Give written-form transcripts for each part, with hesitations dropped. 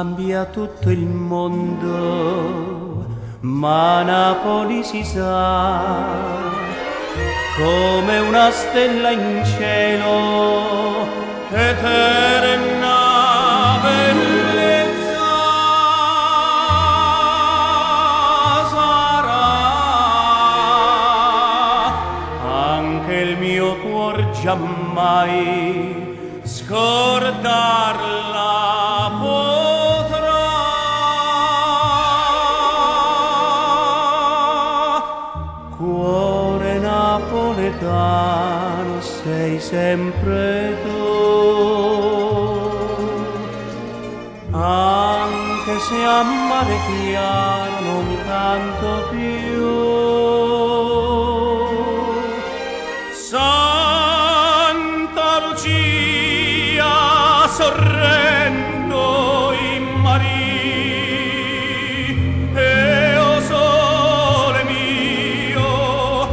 Cambia tutto il mondo, ma Napoli si sa, come una stella in cielo, eterna bellezza sarà. Anche il mio cuor giammai scordarla potrà. Cuore napoletano, sei sempre tu, anche se a mare chiaro non canto più. Santa Lucia, sorrendo in Maria, e o sole mio,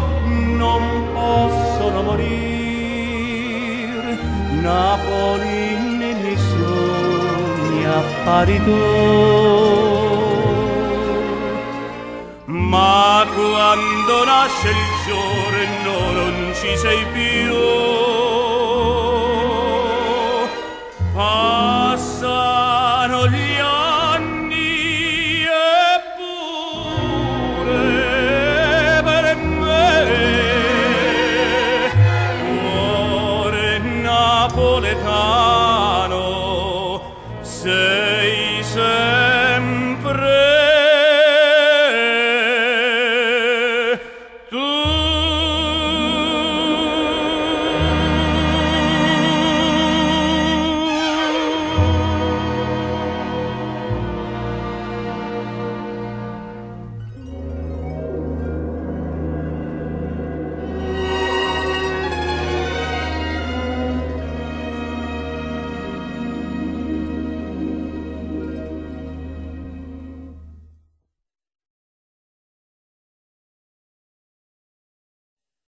non possono morir. Napoli nei miei sogni appari tu, ma quando nasce il giorno non ci sei più.